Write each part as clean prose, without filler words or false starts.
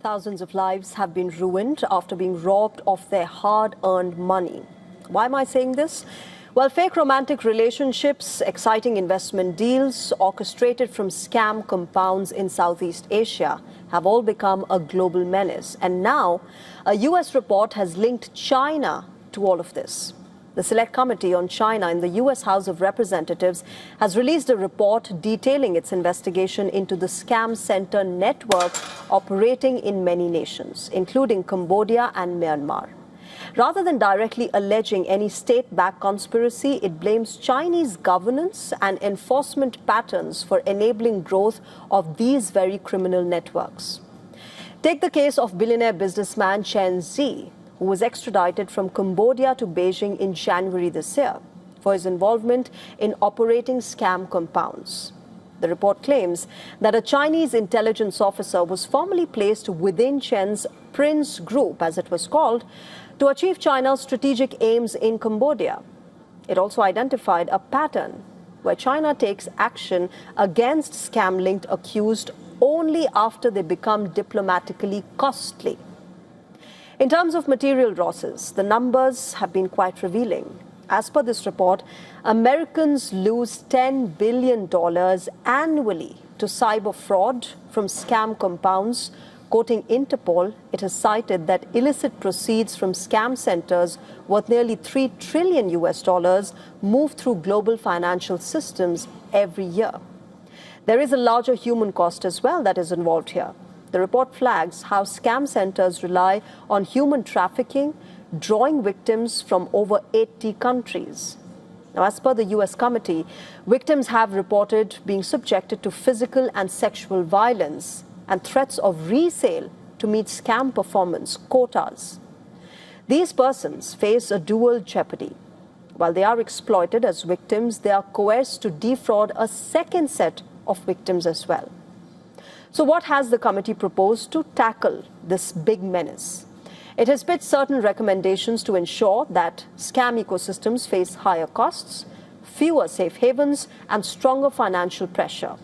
Thousands of lives have been ruined after being robbed of their hard-earned money. Why am I saying this? Well, fake romantic relationships, exciting investment deals orchestrated from scam compounds in Southeast Asia have all become a global menace. And now, a U.S. report has linked China to all of this. The Select Committee on China in the U.S. House of Representatives has released a report detailing its investigation into the scam center network operating in many nations, including Cambodia and Myanmar. Rather than directly alleging any state-backed conspiracy, it blames Chinese governance and enforcement patterns for enabling growth of these very criminal networks. Take the case of billionaire businessman Chen Zi, who was extradited from Cambodia to Beijing in January this year for his involvement in operating scam compounds. The report claims that a Chinese intelligence officer was formally placed within Chen's Prince Group, as it was called, to achieve China's strategic aims in Cambodia. It also identified a pattern where China takes action against scam-linked accused only after they become diplomatically costly. In terms of material losses, the numbers have been quite revealing. As per this report, Americans lose $10 billion annually to cyber fraud from scam compounds. Quoting Interpol, it has cited that illicit proceeds from scam centers worth nearly $3 trillion move through global financial systems every year. There is a larger human cost as well that is involved here. The report flags how scam centers rely on human trafficking, drawing victims from over 80 countries. Now, as per the U.S. committee, victims have reported being subjected to physical and sexual violence and threats of resale to meet scam performance quotas. These persons face a dual jeopardy. While they are exploited as victims, they are coerced to defraud a second set of victims as well. So what has the committee proposed to tackle this big menace? It has pitched certain recommendations to ensure that scam ecosystems face higher costs, fewer safe havens, and stronger financial pressure.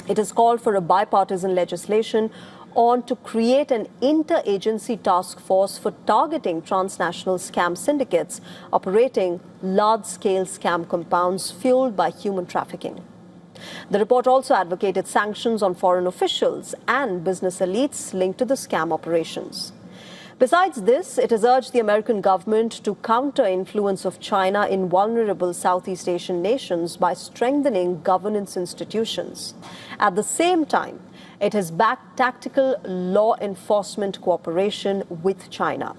It has called for a bipartisan legislation to create an interagency task force for targeting transnational scam syndicates operating large-scale scam compounds fueled by human trafficking. The report also advocated sanctions on foreign officials and business elites linked to the scam operations. Besides this, it has urged the American government to counter influence of China in vulnerable Southeast Asian nations by strengthening governance institutions. At the same time, it has backed tactical law enforcement cooperation with China.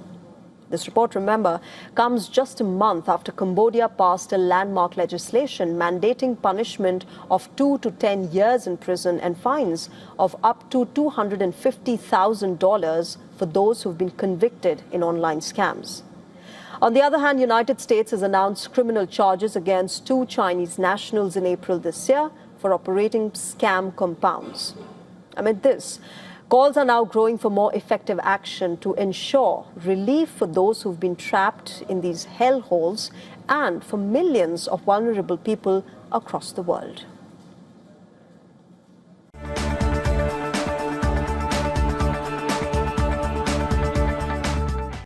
This report, remember, comes just a month after Cambodia passed a landmark legislation mandating punishment of 2 to 10 years in prison and fines of up to $250,000 for those who have been convicted in online scams. On the other hand, United States has announced criminal charges against 2 Chinese nationals in April this year for operating scam compounds. Amid this, calls are now growing for more effective action to ensure relief for those who've been trapped in these hellholes and for millions of vulnerable people across the world.